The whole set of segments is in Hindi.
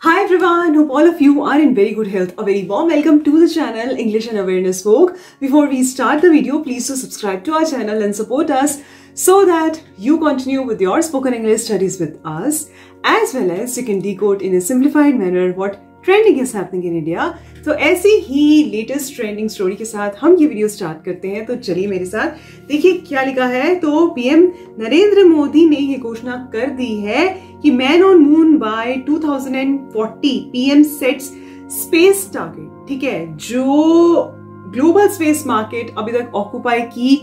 Hi everyone, hope all of you are in very good health. A very warm welcome to the channel English and Awareness Vogue. Before we start the video, please do subscribe to our channel and support us so that you continue with your spoken English studies with us, as well as you can decode in a simplified manner what trending is happening in India. तो ऐसी ही लेटेस्ट ट्रेंडिंग स्टोरी के साथ हम ये वीडियो स्टार्ट करते हैं। तो चलिए मेरे साथ देखिए क्या लिखा है। तो पीएम नरेंद्र मोदी ने ये घोषणा कर दी है कि man on moon by 2040 PM sets space target. ठीक है, जो ग्लोबल स्पेस मार्केट अभी तक ऑक्युपाई की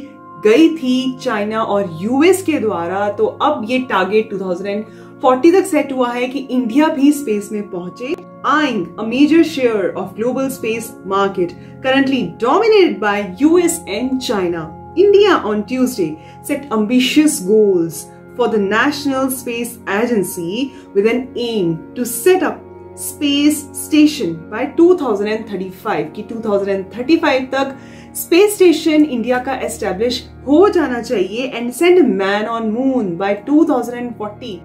गई थी चाइना और यूएस के द्वारा, तो अब ये टारगेट 2040 तक सेट हुआ है कि इंडिया भी स्पेस में पहुंचे, eyeing a major share of global space market currently dominated by US and China. India on Tuesday set ambitious goals for the National Space Agency with an aim to set up space station by 2035 कि 2035 तक स्पेस स्टेशन इंडिया का एस्टेब्लिश हो जाना चाहिए and send man on moon by 2040।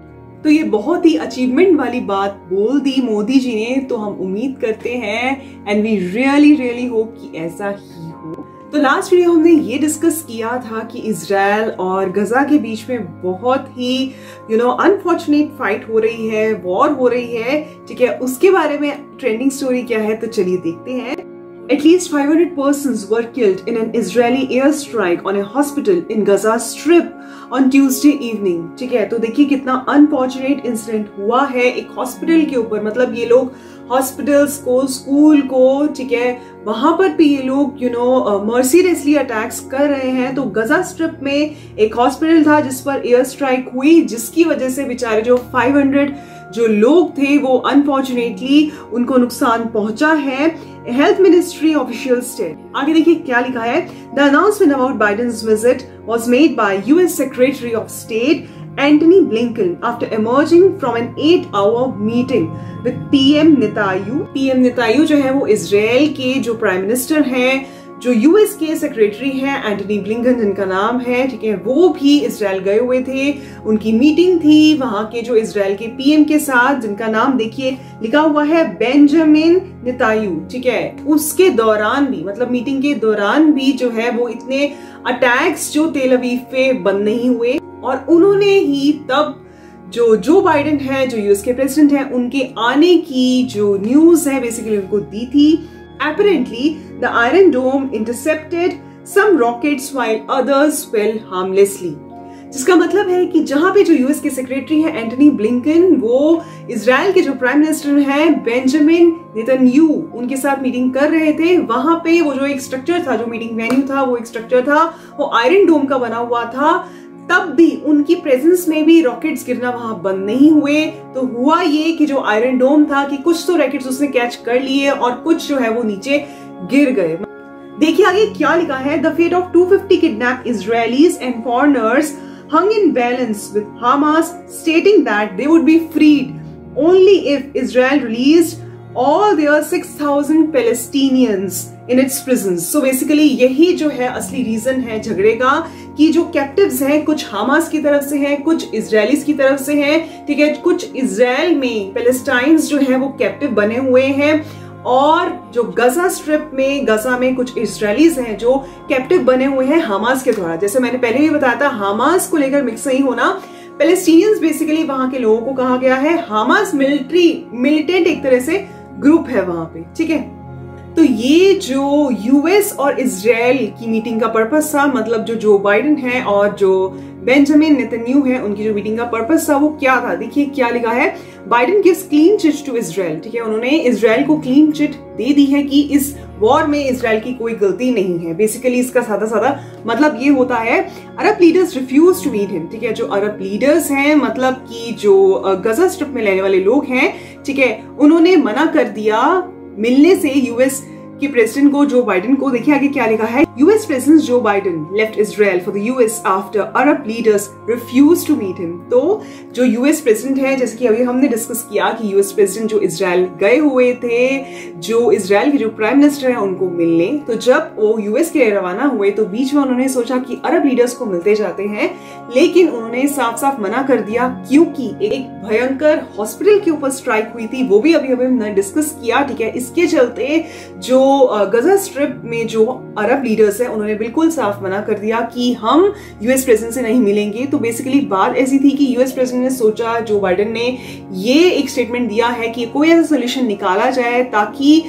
तो ये बहुत ही अचीवमेंट वाली बात बोल दी मोदी जी ने, तो हम उम्मीद करते हैं एंड वी रियली होप कि ऐसा ही हो। तो लास्ट वीडियो हमने ये डिस्कस किया था कि इजराइल और गजा के बीच में बहुत ही अनफॉर्चुनेट फाइट हो रही है, वॉर हो रही है। ठीक है, उसके बारे में ट्रेंडिंग स्टोरी क्या है, तो चलिए देखते हैं। At least 500 persons were killed in an Israeli airstrike on a hospital in Gaza Strip on Tuesday evening. ठीक है, तो देखिए कितना अनफॉर्चुनेट इंसिडेंट हुआ है एक हॉस्पिटल के ऊपर। मतलब ये लोग हॉस्पिटल्स को, स्कूल को, ठीक है, वहां पर भी ये लोग मर्सीलेसली अटैक्स कर रहे हैं। तो गजा स्ट्रिप में एक हॉस्पिटल था जिस पर एयर स्ट्राइक हुई, जिसकी वजह से बेचारे जो 500 जो लोग थे वो अनफॉर्चुनेटली उनको नुकसान पहुंचा है। Health ministry official state. आगे देखिए क्या लिखा है। The announcement about Biden's visit was made by US secretary of state Antony Blinken after emerging from an 8-hour meeting with PM Netanyahu. PM Netanyahu जो है वो इजराइल के जो प्राइम मिनिस्टर हैं, जो यूएस के सेक्रेटरी हैं एंटनी ब्लिंकन जिनका नाम है, ठीक है, वो भी इजराइल गए हुए थे। उनकी मीटिंग थी वहां के जो इजराइल के पीएम के साथ, जिनका नाम देखिए लिखा हुआ है बेंजामिन नेतान्याहू। ठीक है, उसके दौरान भी, मतलब मीटिंग के दौरान भी जो है वो इतने अटैक्स जो तेल अवीव पे बंद नहीं हुए, और उन्होंने ही तब जो बाइडेन है, जो यूएस के प्रेसिडेंट हैं, उनके आने की जो न्यूज है बेसिकली उनको दी थी। Apparently, the Iron Dome intercepted some rockets while others fell harmlessly. जिसका मतलब है कि जहां पे जो यूएस के सेक्रेटरी हैं एंटनी ब्लिंकन, वो इजराइल के जो प्राइम मिनिस्टर हैं बेंजामिन नेतन्याहू, उनके साथ मीटिंग कर रहे थे। वहां पे वो जो एक स्ट्रक्चर था, जो मीटिंग वेन्यू था, वो एक स्ट्रक्चर था, वो आयरन डोम का बना हुआ था। तब भी उनकी प्रेजेंस में भी रॉकेट्स गिरना वहां बंद नहीं हुए। तो हुआ ये कि जो आयरन डोम था कि कुछ तो रॉकेट्स उसने कैच कर लिए और कुछ जो है वो नीचे गिर गए। देखिए आगे क्या लिखा है। The fate of 250 kidnapped Israelis and foreigners hung in balance with Hamas stating that they would be freed only if Israel released all their 6,000 Palestinians in its prisons. So basically यही जो है असली रीजन है झगड़े का, कि जो कैप्टिव्स हैं कुछ हमास की तरफ से हैं, कुछ इजरायलीज की तरफ से हैं। ठीक है, कुछ इजराइल में पैलेस्टाइन्स जो है वो कैप्टिव बने हुए हैं, और जो गजा स्ट्रिप में, गजा में कुछ इजरायलीज हैं जो कैप्टिव बने हुए हैं हमास के द्वारा। जैसे मैंने पहले भी बताया था, हमास को लेकर मिक्स नहीं होना। पैलेस्टीनियंस बेसिकली वहां के लोगों को कहा गया है। हमास मिलिटेंट एक तरह से ग्रुप है वहां पे। ठीक है, तो ये जो यूएस और इजराइल की मीटिंग का पर्पस था, मतलब जो बाइडेन है और जो बेंजामिन नेतन्याहू है, उनकी जो मीटिंग का पर्पस था वो क्या था। देखिए क्या लिखा है। Biden gives clean chit to Israel. ठीक है, उन्होंने इजराइल को क्लीन चिट दे दी है कि इस वॉर में इजराइल की कोई गलती नहीं है। बेसिकली इसका सादा मतलब ये होता है, Arab leaders refuse to meet him. ठीक है, जो अरब लीडर्स हैं, मतलब कि जो गजा स्ट्रिप में रहने वाले लोग हैं, ठीक है, उन्होंने मना कर दिया मिलने से यूएस के प्रेसिडेंट को, जो बाइडेन को। देखिए आगे क्या लिखा है। US US President Joe Biden left Israel for the US after Arab leaders refused to meet him. तो जो US प्रेसिडेंट है, जैसे कि अभी हमने डिस्कस किया कि US प्रेसिडेंट जो इजराइल गए हुए थे, जो इजराइल के जो प्राइम मिनिस्टर हैं उनको मिलने, तो जब वो US के लिए रवाना हुए तो बीच में उन्होंने सोचा कि अरब लीडर्स को मिलते जाते हैं, लेकिन उन्होंने साफ साफ मना कर दिया क्योंकि एक भयंकर हॉस्पिटल के ऊपर स्ट्राइक हुई थी, वो भी अभी हमने डिस्कस किया, ठीक है। इसके चलते जो गजा स्ट्रिप में जो अरब लीडर्स हैं उन्होंने बिल्कुल साफ मना कर दिया कि हम यूएस प्रेसिडेंट से नहीं मिलेंगे। तो बेसिकली बात ऐसी थी कि यूएस प्रेसिडेंट ने सोचा, जो बाइडेन ने ये एक स्टेटमेंट दिया है कि कोई ऐसा सोल्यूशन निकाला जाए ताकि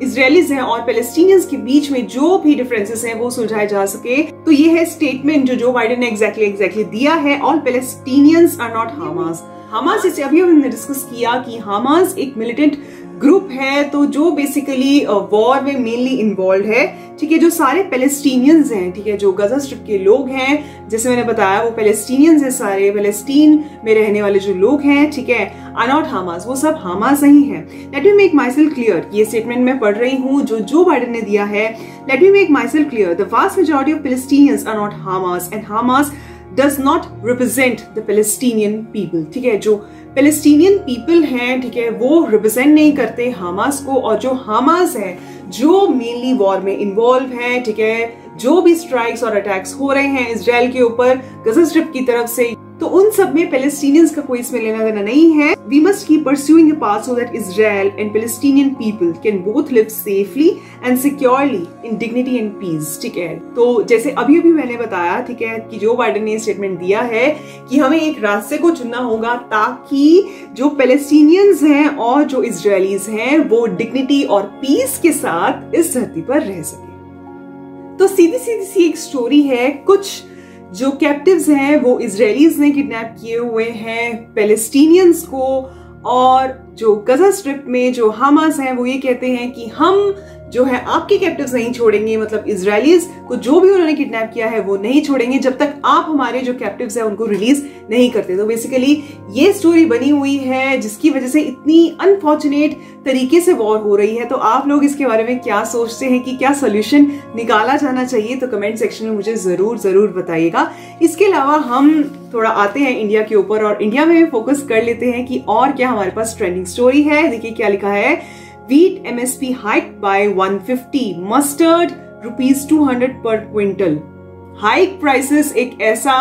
इजरायलीज हैं और पैलेस्टीनियंस के बीच में जो भी डिफरेंसेस हैं वो सुलझाए जा सके। तो ये है स्टेटमेंट जो बाइडेन ने एग्जैक्टली दिया है, all Palestinians are not Hamas. Hamas, जैसे अभी हमने डिस्कस किया कि हमास एक मिलिटेंट ग्रुप है, तो जो बेसिकली वॉर में मेनली इन्वॉल्व है, ठीक है। जो सारे पैलेस्टीनियंस हैं, ठीक है, जो गजा स्ट्रिप के लोग हैं, जैसे मैंने बताया वो पैलेस्टीनियंस हैं, सारे पैलेस्टीन में रहने वाले जो लोग हैं, ठीक है, आर नॉट हमास, वो सब हमास नहीं है। Let me make myself clear, ये स्टेटमेंट मैं पढ़ रही हूँ जो बाइडेन ने दिया है। Let me make myself clear, the vast majority of Palestinians are not Hamas and Hamas does not represent the Palestinian people, ठीक है। जो पैलेस्टीनियन पीपल हैं, ठीक है, वो रिप्रेजेंट नहीं करते हमास को, और जो हमास है जो मेनली वॉर में इन्वॉल्व है, ठीक है, जो भी स्ट्राइक्स और अटैक्स हो रहे हैं इजराइल के ऊपर गजा स्ट्रिप की तरफ से, तो उन सब में पैलेस्टीनियंस का कोई इसमें लेना देना नहीं है। We must keep pursuing the path so that Israel and Palestinian people can both live safely and securely in dignity and peace, ठीक है। तो जैसे अभी मैंने बताया, ठीक है, कि जो बाइडेन ने स्टेटमेंट दिया है कि हमें एक रास्ते को चुनना होगा ताकि जो पैलेस्टीनियंस हैं और जो इजरायलीज हैं वो डिग्निटी और पीस के साथ इस धरती पर रह सके। तो सीधी सी एक स्टोरी है, कुछ जो कैप्टिव्स हैं वो इजरायलीज ने किडनैप किए हुए हैं पैलेस्टीनियंस को, और जो गजा स्ट्रिप में जो हमास हैं वो ये कहते हैं कि हम जो है आपके कैप्टिव्स नहीं छोड़ेंगे, मतलब इजरायलीज को जो भी उन्होंने किडनैप किया है वो नहीं छोड़ेंगे जब तक आप हमारे जो कैप्टिव्स हैं उनको रिलीज नहीं करते। तो बेसिकली ये स्टोरी बनी हुई है जिसकी वजह से इतनी अनफॉर्चुनेट तरीके से वॉर हो रही है। तो आप लोग इसके बारे में क्या सोचते हैं कि क्या सोल्यूशन निकाला जाना चाहिए, तो कमेंट सेक्शन में मुझे जरूर बताइएगा। इसके अलावा हम थोड़ा आते हैं इंडिया के ऊपर, और इंडिया में फोकस कर लेते हैं कि और क्या हमारे पास ट्रेंडिंग स्टोरी है। देखिए क्या लिखा है, Wheat MSP hiked by 150, mustard rupees 200 per quintal। Hike prices एक ऐसा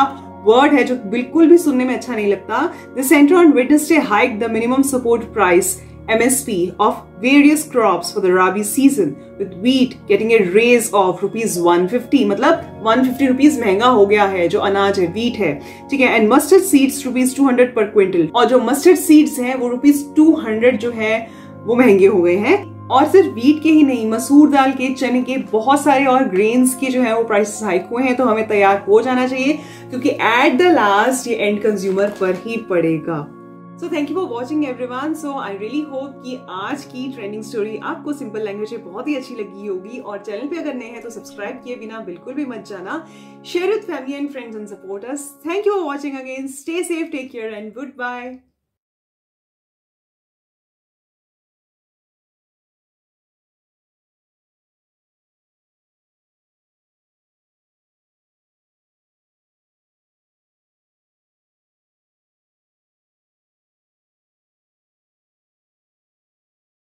वर्ड है जो बिल्कुल भी सुनने में अच्छा नहीं लगता। The center on Wednesday hiked the minimum support price MSP of various crops for the Rabi season, with wheat getting a raise of rupees 150, मतलब 150 रुपीज महंगा हो गया है जो अनाज है, wheat है, ठीक है। And mustard seeds rupees 200 per quintal, और जो मस्टर्ड सीड्स हैं वो रुपीज 200 जो है वो महंगे हो गए हैं। और सिर्फ वीट के ही नहीं, मसूर दाल के, चने के, बहुत सारे और ग्रेन्स के जो है वो प्राइसेस हाइक हुए हैं। तो हमें तैयार हो जाना चाहिए क्योंकि एट द लास्ट ये एंड कंज्यूमर पर ही पड़ेगा। So thank you for watching everyone. So I really hope कि आज की ट्रेंडिंग स्टोरी आपको सिंपल लैंग्वेज में बहुत ही अच्छी लगी होगी, और चैनल पे अगर नए हैं तो सब्सक्राइब किए बिना बिल्कुल भी मत जाना। Share with family and friends and support us. Thank you for watching again. Stay safe, take care and good bye.